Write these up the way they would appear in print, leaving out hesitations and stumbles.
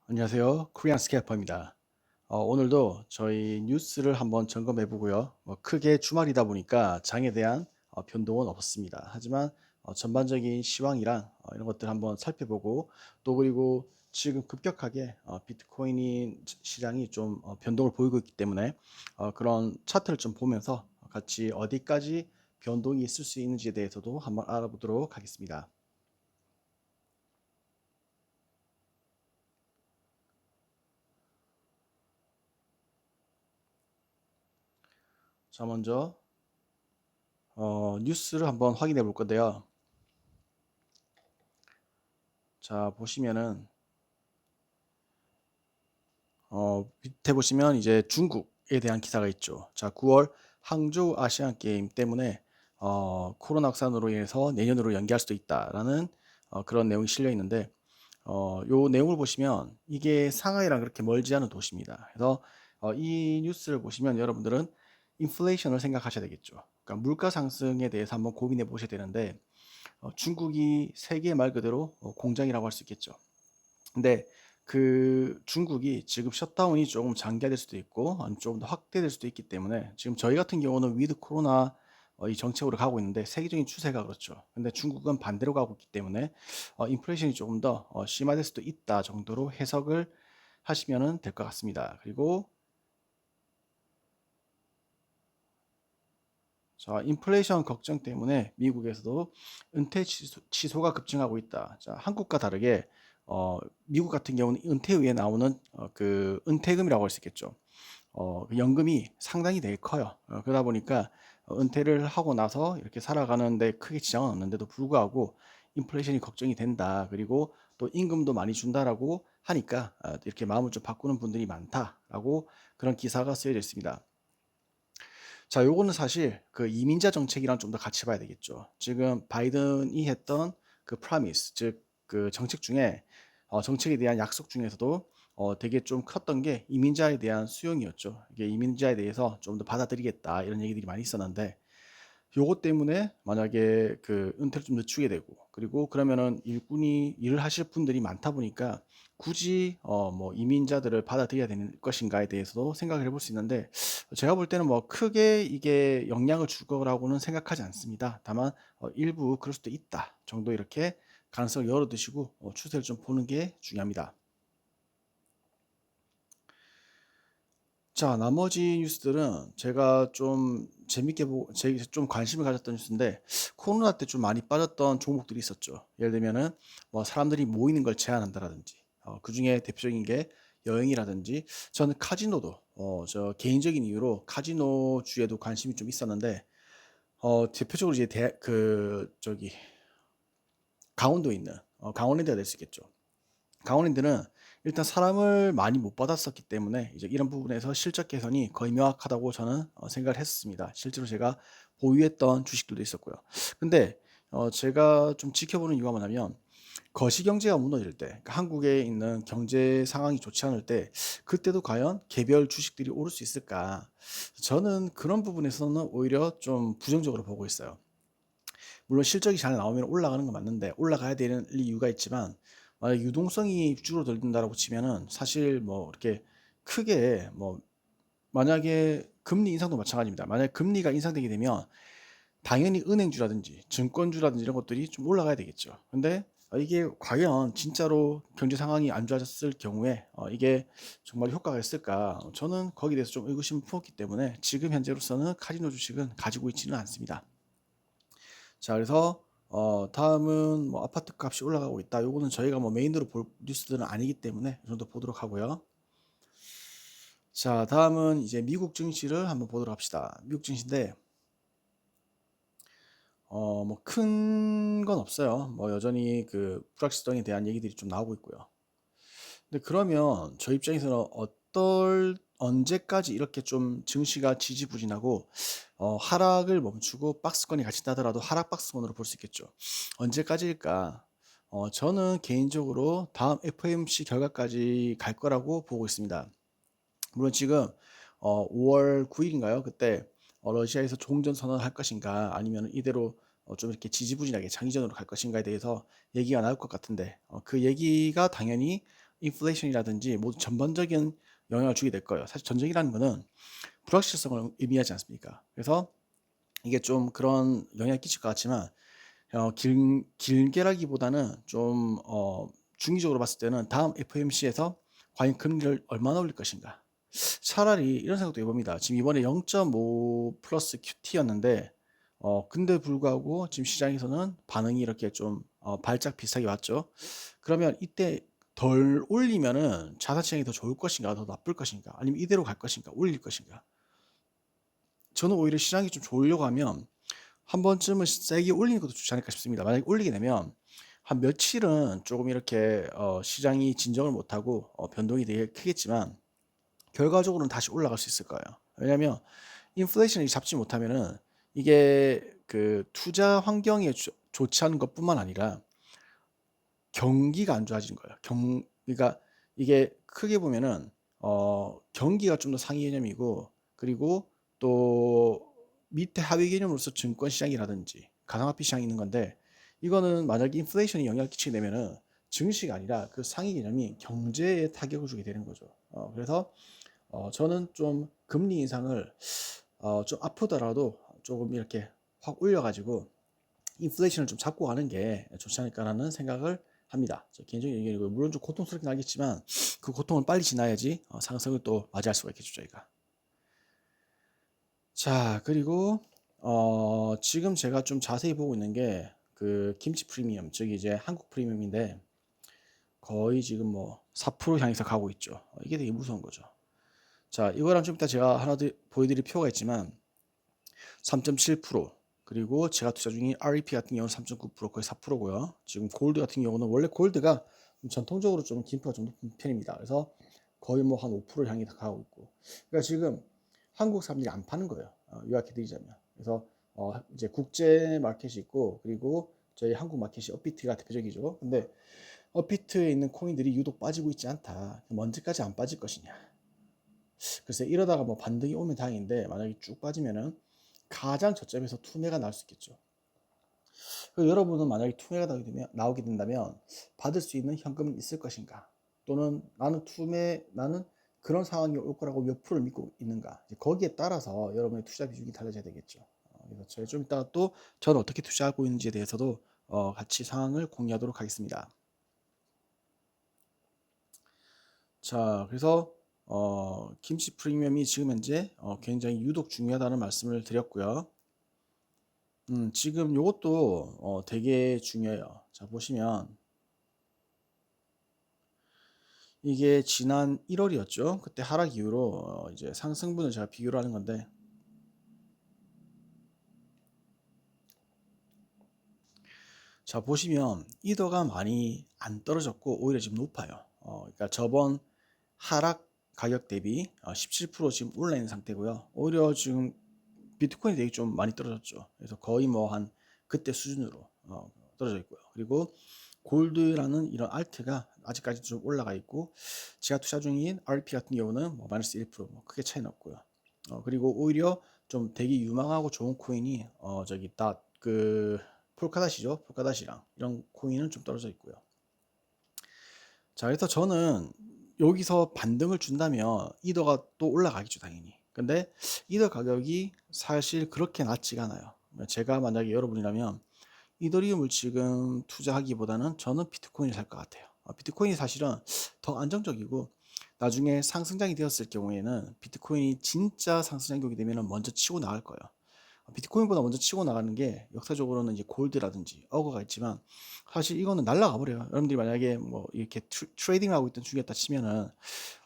안녕하세요. 코리안 스캐퍼입니다. 오늘도 저희 뉴스를 한번 점검해 보고요. 크게 주말이다 보니까 장에 대한 변동은 없었습니다. 하지만 전반적인 시황이랑 이런 것들 한번 살펴보고 또 그리고 지금 급격하게 비트코인이 시장이 좀 변동을 보이고 있기 때문에 그런 차트를 좀 보면서 같이 어디까지 변동이 있을 수 있는지에 대해서도 한번 알아보도록 하겠습니다. 자, 먼저 뉴스를 한번 확인해 볼 건데요. 자, 보시면은 밑에 보시면 이제 중국에 대한 기사가 있죠. 자, 9월 항저우 아시안 게임 때문에 코로나 확산으로 인해서 내년으로 연기할 수도 있다라는 그런 내용이 실려 있는데 요 내용을 보시면 이게 상하이랑 그렇게 멀지 않은 도시입니다. 그래서 이 뉴스를 보시면 여러분들은 인플레이션을 생각하셔야 되겠죠. 그러니까 물가 상승에 대해서 한번 고민해 보셔야 되는데 중국이 세계 말 그대로 공장이라고 할 수 있겠죠. 근데 그 중국이 지금 셧다운이 조금 장기화될 수도 있고 아니면 조금 더 확대될 수도 있기 때문에 지금 저희 같은 경우는 위드 코로나 이 정책으로 가고 있는데 세계적인 추세가 그렇죠. 근데 중국은 반대로 가고 있기 때문에 인플레이션이 조금 더 심화될 수도 있다 정도로 해석을 하시면 될 것 같습니다. 그리고 자, 인플레이션 걱정 때문에 미국에서도 은퇴 취소가 급증하고 있다. 자, 한국과 다르게 미국 같은 경우는 은퇴 후에 나오는 그 은퇴금이라고 할 수 있겠죠. 그 연금이 상당히 되게 커요. 그러다 보니까 은퇴를 하고 나서 이렇게 살아가는데 크게 지장은 없는데도 불구하고 인플레이션이 걱정이 된다. 그리고 또 임금도 많이 준다라고 하니까 이렇게 마음을 좀 바꾸는 분들이 많다라고 그런 기사가 쓰여져 있습니다. 자, 요거는 사실 그 이민자 정책이랑 좀 더 같이 봐야 되겠죠. 지금 바이든이 했던 그 프라미스, 즉 그 정책 중에 정책에 대한 약속 중에서도 되게 좀 컸던 게 이민자에 대한 수용이었죠. 이게 이민자에 대해서 좀 더 받아들이겠다 이런 얘기들이 많이 있었는데 요것 때문에 만약에 그 은퇴를 좀 늦추게 되고 그리고 그러면은 일꾼이 일을 하실 분들이 많다 보니까 굳이 뭐 이민자들을 받아들여야 되는 것인가에 대해서도 생각을 해볼 수 있는데 제가 볼 때는 뭐 크게 이게 영향을 줄 거라고는 생각하지 않습니다. 다만 일부 그럴 수도 있다 정도 이렇게 가능성을 열어두시고 추세를 좀 보는 게 중요합니다. 자, 나머지 뉴스들은 제가 좀 재밌게 보고, 좀 관심을 가졌던 뉴스인데, 코로나 때 좀 많이 빠졌던 종목들이 있었죠. 예를 들면은, 뭐, 사람들이 모이는 걸 제한한다라든지, 그 중에 대표적인 게 여행이라든지, 저는 카지노도, 저 개인적인 이유로 카지노주에도 관심이 좀 있었는데, 대표적으로 이제 강원도에 있는, 강원랜드가 될 수 있겠죠. 강원랜드는 일단 사람을 많이 못 받았었기 때문에 이제 이런 부분에서 실적 개선이 거의 명확하다고 저는 생각을 했습니다. 실제로 제가 보유했던 주식들도 있었고요. 근데 제가 좀 지켜보는 이유가 뭐냐면 거시경제가 무너질 때, 그러니까 한국에 있는 경제 상황이 좋지 않을 때, 그때도 과연 개별 주식들이 오를 수 있을까? 저는 그런 부분에서는 오히려 좀 부정적으로 보고 있어요. 물론 실적이 잘 나오면 올라가는 건 맞는데 올라가야 되는 이유가 있지만 만약 유동성이 줄어든다라고 치면은 사실 뭐 이렇게 크게 뭐 만약에 금리 인상도 마찬가지입니다. 만약 금리가 인상되게 되면 당연히 은행주라든지 증권주라든지 이런 것들이 좀 올라가야 되겠죠. 근데 이게 과연 진짜로 경제 상황이 안 좋아졌을 경우에 이게 정말 효과가 있을까? 저는 거기에 대해서 좀 의구심을 품었기 때문에 지금 현재로서는 카지노 주식은 가지고 있지는 않습니다. 자, 그래서 다음은 뭐 아파트 값이 올라가고 있다. 요거는 저희가 뭐 메인으로 볼 뉴스들은 아니기 때문에 이 정도 보도록 하고요. 자, 다음은 이제 미국 증시를 한번 보도록 합시다. 미국 증시인데 뭐 큰 건 없어요. 뭐 여전히 그 불확실성에 대한 얘기들이 좀 나오고 있고요. 근데 그러면 저 입장에서는 언제까지 이렇게 좀 증시가 지지부진하고 하락을 멈추고 박스권이 같이 나더라도 하락 박스권으로 볼 수 있겠죠. 언제까지일까? 저는 개인적으로 다음 FOMC 결과까지 갈 거라고 보고 있습니다. 물론 지금 5월 9일인가요? 그때 러시아에서 종전 선언을 할 것인가 아니면 이대로 좀 이렇게 지지부진하게 장기전으로 갈 것인가에 대해서 얘기가 나올 것 같은데 그 얘기가 당연히 인플레이션이라든지 모두 전반적인 영향을 주게 될 거예요. 사실 전쟁이라는 거는 불확실성을 의미하지 않습니까? 그래서 이게 좀 그런 영향을 끼칠 것 같지만 길게라기보다는 좀 중기적으로 봤을 때는 다음 FOMC에서 과연 금리를 얼마나 올릴 것인가. 차라리 이런 생각도 해봅니다. 지금 이번에 0.5 플러스 QT였는데 근데 불구하고 지금 시장에서는 반응이 이렇게 좀 발작 비슷하게 왔죠. 그러면 이때 덜 올리면은 자사시장이 더 좋을 것인가, 더 나쁠 것인가, 아니면 이대로 갈 것인가, 올릴 것인가. 저는 오히려 시장이 좀 좋으려고 하면 한 번쯤은 세게 올리는 것도 좋지 않을까 싶습니다. 만약에 올리게 되면 한 며칠은 조금 이렇게 시장이 진정을 못하고 변동이 되게 크겠지만 결과적으로는 다시 올라갈 수 있을 거예요. 왜냐하면 인플레이션을 잡지 못하면은 이게 그 투자 환경에 좋지 않은 것뿐만 아니라 경기가 안 좋아지는 거예요. 그러니까 이게 크게 보면은 경기가 좀 더 상위 개념이고, 그리고 또 밑에 하위 개념으로서 증권 시장이라든지 가상화폐 시장이 있는 건데, 이거는 만약에 인플레이션이 영향을 끼치게 되면은 증시가 아니라 그 상위 개념이 경제에 타격을 주게 되는 거죠. 그래서 저는 좀 금리 인상을 좀 아프더라도 조금 이렇게 확 올려가지고 인플레이션을 좀 잡고 가는 게 좋지 않을까라는 생각을 합니다. 저 개인적인 의견이고, 물론 좀 고통스럽긴 하겠지만 그 고통을 빨리 지나야지 상승을 또 맞이할 수가 있겠죠, 저희가. 자, 그리고 지금 제가 좀 자세히 보고 있는 게 그 김치 프리미엄, 저기 이제 한국 프리미엄인데 거의 지금 뭐 4% 향해서 가고 있죠. 이게 되게 무서운 거죠. 자, 이거랑 좀 이따 제가 하나 더 보여드릴 표가 있지만 3.7%, 그리고 제가 투자 중인 REP 같은 경우는 3.9%, 거의 4%고요. 지금 골드 같은 경우는 원래 골드가 전통적으로 좀 김프가 좀 높은 편입니다. 그래서 거의 뭐 한 5%를 향해 가고 있고. 그러니까 지금 한국 사람들이 안 파는 거예요. 요약해드리자면. 그래서 이제 국제 마켓이 있고, 그리고 저희 한국 마켓이 업비트가 대표적이죠. 근데 업비트에 있는 코인들이 유독 빠지고 있지 않다. 언제까지 안 빠질 것이냐. 글쎄 이러다가 뭐 반등이 오면 다행인데 만약에 쭉 빠지면은 가장 저점에서 투매가 나올 수 있겠죠. 여러분은 만약에 투매가 나오게 된다면 받을 수 있는 현금은 있을 것인가? 또는 나는 그런 상황이 올 거라고 몇 프로를 믿고 있는가? 거기에 따라서 여러분의 투자 비중이 달라져야 되겠죠. 그래서 저희 좀 이따가 또 저는 어떻게 투자하고 있는지에 대해서도 같이 상황을 공유하도록 하겠습니다. 자, 그래서 김치 프리미엄이 지금 현재 굉장히 유독 중요하다는 말씀을 드렸고요. 지금 요것도 되게 중요해요. 자, 보시면 이게 지난 1월이었죠. 그때 하락 이후로 이제 상승분을 제가 비교를 하는 건데, 자, 보시면 이더가 많이 안 떨어졌고 오히려 지금 높아요. 그러니까 저번 하락 가격 대비 17% 지금 올라 있는 상태고요. 오히려 지금 비트코인이 되게 좀 많이 떨어졌죠. 그래서 거의 뭐 한 그때 수준으로 떨어져 있고요. 그리고 골드라는 이런 알트가 아직까지 좀 올라가 있고, 제가 투자 중인 RP 같은 경우는 뭐 마이너스 1%뭐 크게 차이는 없고요. 그리고 오히려 좀 되게 유망하고 좋은 코인이 저기 그 폴카닷이죠. 폴카닷이랑 이런 코인은 좀 떨어져 있고요. 자, 그래서 저는 여기서 반등을 준다면 이더가 또 올라가겠죠, 당연히. 근데 이더 가격이 사실 그렇게 낮지가 않아요. 제가 만약에 여러분이라면 이더리움을 지금 투자하기보다는 저는 비트코인을 살 것 같아요. 비트코인이 사실은 더 안정적이고, 나중에 상승장이 되었을 경우에는 비트코인이 진짜 상승장이 되면 먼저 치고 나갈 거예요. 비트코인보다 먼저 치고 나가는 게 역사적으로는 이제 골드라든지 어거가 있지만, 사실 이거는 날라가 버려요. 여러분들이 만약에 뭐 이렇게 트레이딩을 하고 있던 중이었다 치면은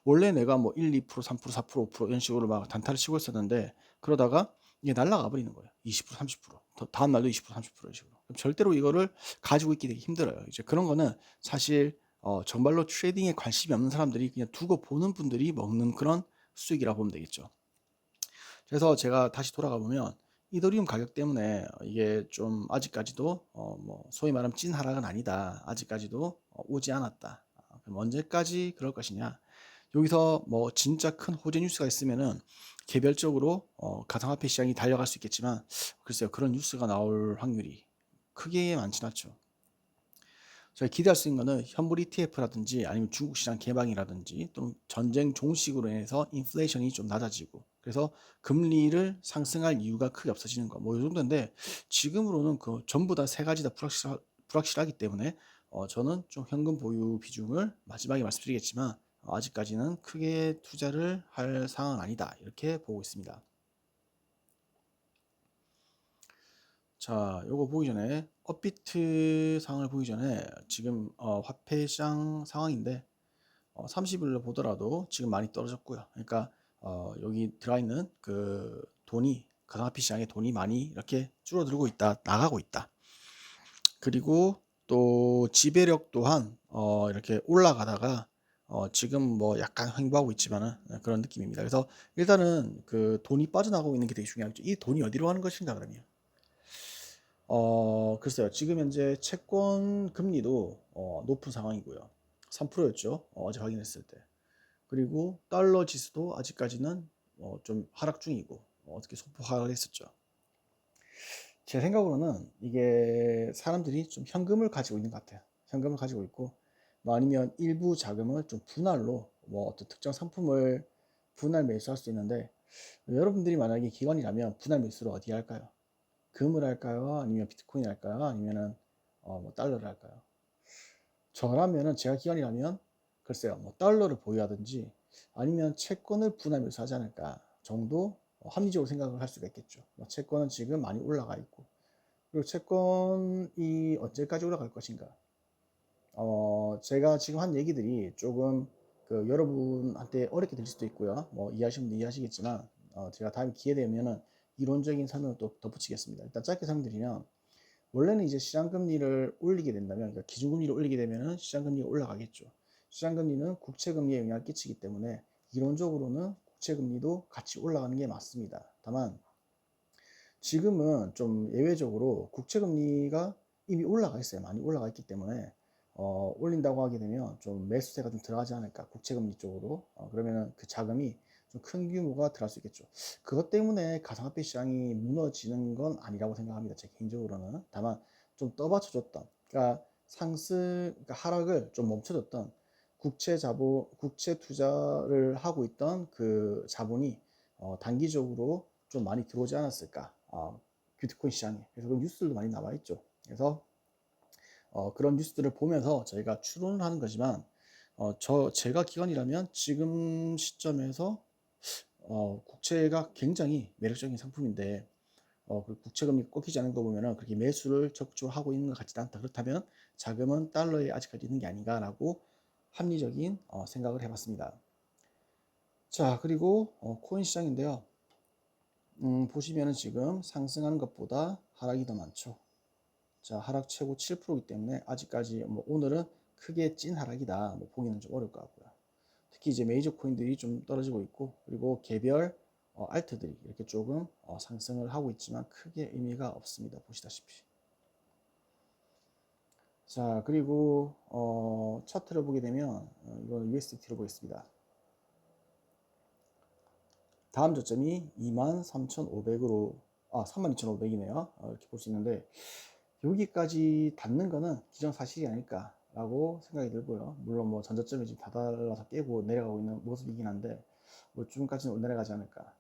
원래 내가 뭐 1, 2%, 3%, 4%, 5% 이런 식으로 막 단타를 치고 있었는데, 그러다가 이게 날라가 버리는 거예요. 20%, 30%. 다음 날도 20%, 30% 이런 식으로. 그럼 절대로 이거를 가지고 있기 되게 힘들어요. 이제 그런 거는 사실 정말로 트레이딩에 관심이 없는 사람들이 그냥 두고 보는 분들이 먹는 그런 수익이라 보면 되겠죠. 그래서 제가 다시 돌아가 보면 이더리움 가격 때문에 이게 좀 아직까지도 뭐 소위 말하면 찐 하락은 아니다. 아직까지도 오지 않았다. 그럼 언제까지 그럴 것이냐? 여기서 뭐 진짜 큰 호재 뉴스가 있으면은 개별적으로 가상화폐 시장이 달려갈 수 있겠지만, 글쎄요, 그런 뉴스가 나올 확률이 크게 많진 않죠. 저희 기대할 수 있는 거는 현물 ETF라든지 아니면 중국 시장 개방이라든지 또는 전쟁 종식으로 인해서 인플레이션이 좀 낮아지고 그래서 금리를 상승할 이유가 크게 없어지는 거. 뭐 이 정도인데 지금으로는 그 전부 다 세 가지 다 불확실하기 때문에 저는 좀 현금 보유 비중을 마지막에 말씀드리겠지만 아직까지는 크게 투자를 할 상황은 아니다. 이렇게 보고 있습니다. 자, 요거 보기 전에 업비트 상황을 보기 전에 지금 화폐 시장 상황인데 30일로 보더라도 지금 많이 떨어졌고요. 그러니까 여기 들어가 있는 그 돈이 가상화폐 시장에 돈이 많이 이렇게 줄어들고 있다, 나가고 있다. 그리고 또 지배력 또한 이렇게 올라가다가 지금 뭐 약간 횡보하고 있지만은 그런 느낌입니다. 그래서 일단은 그 돈이 빠져나가고 있는 게 되게 중요하죠. 이 돈이 어디로 가는 것인가 그러면. 글쎄요. 지금 현재 채권 금리도 높은 상황이고요. 3%였죠. 어제 확인했을 때. 그리고 달러 지수도 아직까지는 좀 하락 중이고 어떻게 소폭 하락을 했었죠. 제 생각으로는 이게 사람들이 좀 현금을 가지고 있는 것 같아요. 현금을 가지고 있고 뭐 아니면 일부 자금을 좀 분할로 뭐 어떤 특정 상품을 분할 매수할 수 있는데 여러분들이 만약에 기관이라면 분할 매수를 어디에 할까요? 금을 할까요? 아니면 비트코인 할까요? 아니면은 뭐 달러를 할까요? 저라면은 제가 기관이라면 글쎄요, 뭐 달러를 보유하든지 아니면 채권을 분할 매수하지 않을까 정도 합리적으로 생각을 할 수가 있겠죠. 뭐 채권은 지금 많이 올라가 있고 그리고 채권이 언제까지 올라갈 것인가? 제가 지금 한 얘기들이 조금 그 여러분한테 어렵게 들릴 수도 있고요. 뭐 이해하시면 이해하시겠지만 제가 다음에 기회 되면은 이론적인 설명을 또 덧붙이겠습니다. 일단 짧게 설명드리면 원래는 이제 시장금리를 올리게 된다면, 그러니까 기준금리를 올리게 되면은 시장금리가 올라가겠죠. 시장금리는 국채금리에 영향을 끼치기 때문에 이론적으로는 국채금리도 같이 올라가는 게 맞습니다. 다만 지금은 좀 예외적으로 국채금리가 이미 올라가 있어요. 많이 올라가 있기 때문에 올린다고 하게 되면 좀 매수세가 좀 들어가지 않을까 국채금리 쪽으로 그러면은 그 자금이 좀 큰 규모가 들어갈 수 있겠죠. 그것 때문에 가상화폐 시장이 무너지는 건 아니라고 생각합니다. 제 개인적으로는 다만 좀 떠받쳐줬던 그러니까 그러니까 하락을 좀 멈춰줬던 국채 투자를 하고 있던 그 자본이 단기적으로 좀 많이 들어오지 않았을까 비트코인 시장에. 그래서 그 뉴스들도 많이 나와 있죠. 그래서 그런 뉴스들을 보면서 저희가 추론을 하는 거지만 제가 기관이라면 지금 시점에서 국채가 굉장히 매력적인 상품인데 그 국채금리 꺾이지 않은 거 보면은 그렇게 매수를 적극적으로 하고 있는 것 같지는 않다. 그렇다면 자금은 달러에 아직까지 있는 게 아닌가라고 합리적인 생각을 해봤습니다. 자, 그리고 코인 시장인데요. 보시면은 지금 상승하는 것보다 하락이 더 많죠. 자, 하락 최고 7%이기 때문에 아직까지 뭐 오늘은 크게 찐 하락이다. 뭐 보기는 좀 어려울 것 같고요. 특히 이제 메이저 코인들이 좀 떨어지고 있고 그리고 개별 알트들이 이렇게 조금 상승을 하고 있지만 크게 의미가 없습니다. 보시다시피. 자, 그리고 차트를 보게 되면 이거는 USDT로 보겠습니다. 다음 저점이 23,500으로 32,500이네요. 이렇게 볼 수 있는데 여기까지 닿는 거는 기정사실이 아닐까라고 생각이 들고요. 물론 뭐 전저점이 지금 다달라서 깨고 내려가고 있는 모습이긴 한데 뭐 지금까지는 내려가지 않을까.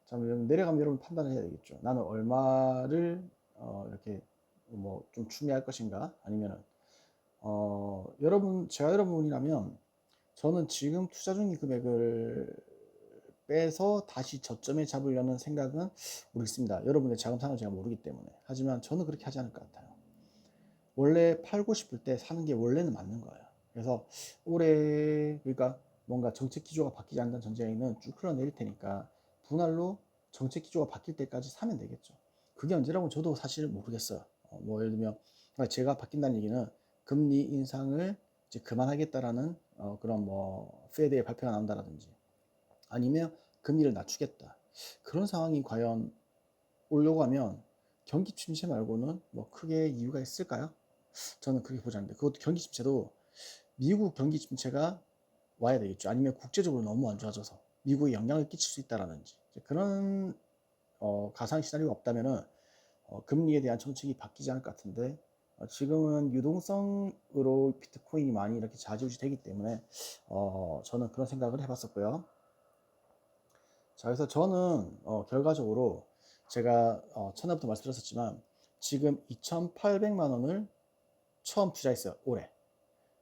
자, 내려가면 여러분 판단을 해야 되겠죠. 나는 얼마를 이렇게 뭐 좀 추미할 것인가 아니면은 제가 여러분이라면 저는 지금 투자 중인 금액을 빼서 다시 저점에 잡으려는 생각은 모르겠습니다. 여러분의 자금 상황을 제가 모르기 때문에. 하지만 저는 그렇게 하지 않을 것 같아요. 원래 팔고 싶을 때 사는 게 원래는 맞는 거예요. 그래서 올해 그러니까 뭔가 정책 기조가 바뀌지 않는 전제에는 쭉 흘러내릴 테니까 분할로 정책 기조가 바뀔 때까지 사면 되겠죠. 그게 언제라고 저도 사실 모르겠어요. 뭐 예를 들면 그러니까 제가 바뀐다는 얘기는 금리 인상을 이제 그만하겠다라는 그런 뭐 페드의 발표가 나온다라든지 아니면 금리를 낮추겠다. 그런 상황이 과연 오려고 하면 경기 침체 말고는 뭐 크게 이유가 있을까요? 저는 그렇게 보지 않는데 그것도 경기 침체도 미국 경기 침체가 와야 되겠죠. 아니면 국제적으로 너무 안 좋아져서 미국에 영향을 끼칠 수 있다라든지 그런 가상 시나리오가 없다면은 금리에 대한 정책이 바뀌지 않을 것 같은데 지금은 유동성으로 비트코인이 많이 이렇게 좌지우지 되기 때문에 저는 그런 생각을 해봤었고요. 자, 그래서 저는 결과적으로 제가 첫날부터 말씀드렸었지만 지금 2,800만 원을 처음 투자했어요. 올해.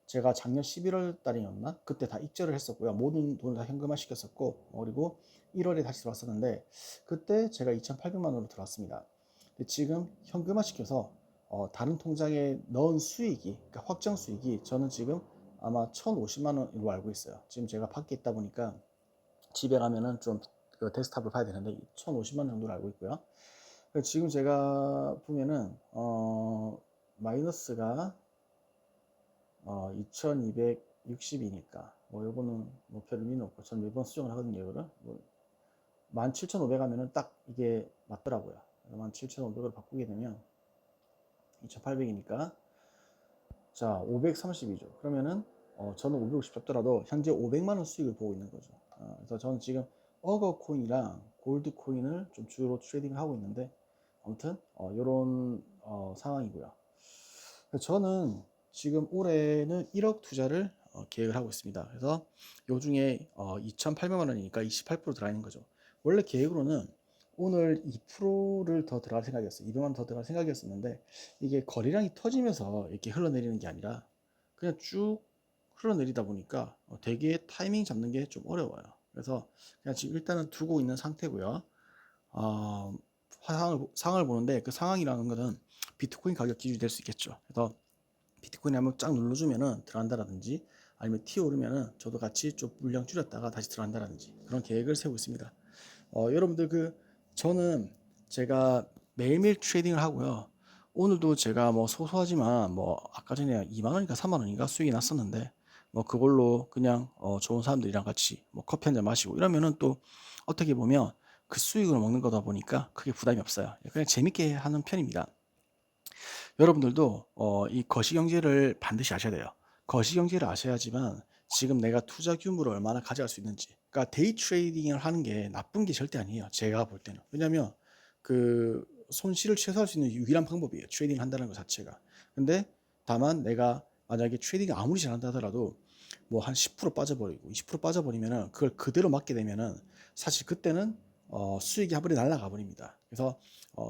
제가 작년 11월 달이었나? 그때 다 익절을 했었고요. 모든 돈을 다 현금화 시켰었고, 그리고 1월에 다시 들어왔었는데, 그때 제가 2,800만 원으로 들어왔습니다. 근데 지금 현금화 시켜서 다른 통장에 넣은 수익이, 그러니까 확정 수익이 저는 지금 아마 1,050만 원으로 알고 있어요. 지금 제가 밖에 있다 보니까 집에 가면은 좀 그 데스크탑을 봐야 되는데 1,050만 원 정도로 알고 있고요. 지금 제가 보면은 마이너스가 2260이니까 뭐 요거는 뭐 별 의미는 없고 전 매번 수정을 하거든요. 이거를 뭐 17,500 하면은 딱 이게 맞더라고요. 17,500을 바꾸게 되면 2,800이니까 자 530이죠. 그러면은 저는 550 잡더라도 현재 500만 원 수익을 보고 있는 거죠. 그래서 저는 지금 어거 코인이랑 골드 코인을 좀 주로 트레이딩을 하고 있는데 아무튼 요런 상황이고요. 저는 지금 올해는 1억 투자를 계획을 하고 있습니다. 그래서 요 중에 2,800만 원이니까 28% 들어가는 거죠. 원래 계획으로는 오늘 2%를 더 들어갈 생각이었어요. 200만 원 더 들어갈 생각이었었는데 이게 거래량이 터지면서 이렇게 흘러내리는 게 아니라 그냥 쭉 흘러내리다 보니까 되게 타이밍 잡는 게 좀 어려워요. 그래서 그냥 지금 일단은 두고 있는 상태고요. 어, 상황을 보는데 그 상황이라는 것은 비트코인 가격 기준이 될 수 있겠죠. 그래서 비트코인이 한번 쫙 눌러주면은 들어간다라든지 아니면 튀어오르면은 저도 같이 좀 물량 줄였다가 다시 들어간다라든지 그런 계획을 세우고 있습니다. 여러분들 저는 제가 매일매일 트레이딩을 하고요. 오늘도 제가 뭐 소소하지만 뭐 아까 전에 2만 원인가 3만 원인가 수익이 났었는데 뭐 그걸로 그냥 좋은 사람들이랑 같이 뭐 커피 한 잔 마시고 이러면은 또 어떻게 보면 그 수익을 먹는 거다 보니까 크게 부담이 없어요. 그냥 재밌게 하는 편입니다. 여러분들도 이 거시경제를 반드시 아셔야 돼요. 거시경제를 아셔야지만 지금 내가 투자 규모를 얼마나 가져갈 수 있는지. 그러니까 데이 트레이딩을 하는 게 나쁜 게 절대 아니에요. 제가 볼 때는. 왜냐하면 그 손실을 최소화할 수 있는 유일한 방법이에요. 트레이딩 한다는 것 자체가. 근데 다만 내가 만약에 트레이딩을 아무리 잘한다 하더라도 뭐 한 10% 빠져버리고 20% 빠져버리면은 그걸 그대로 맞게 되면은 사실 그때는 수익이 한 번에 날아가 버립니다. 그래서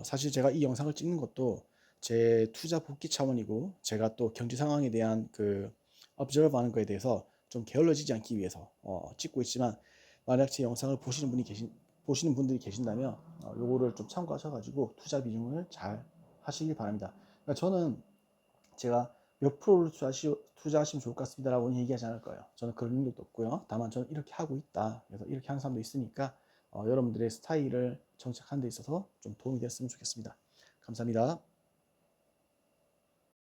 사실 제가 이 영상을 찍는 것도 제 투자 복귀 차원이고 제가 또 경제 상황에 대한 그 observe 하는 거에 대해서 좀 게을러지지 않기 위해서 찍고 있지만 만약 제 영상을 보시는 분들이 계신다면 요거를 좀 참고하셔가지고 투자 비중을 잘 하시길 바랍니다. 그러니까 저는 제가 몇 프로를 투자하시면 좋을 것 같습니다라고 얘기하지 않을 거예요. 저는 그런 능력도 없고요. 다만 저는 이렇게 하고 있다. 그래서 이렇게 하는 사람도 있으니까 여러분들의 스타일을 정착하는 데 있어서 좀 도움이 됐으면 좋겠습니다. 감사합니다.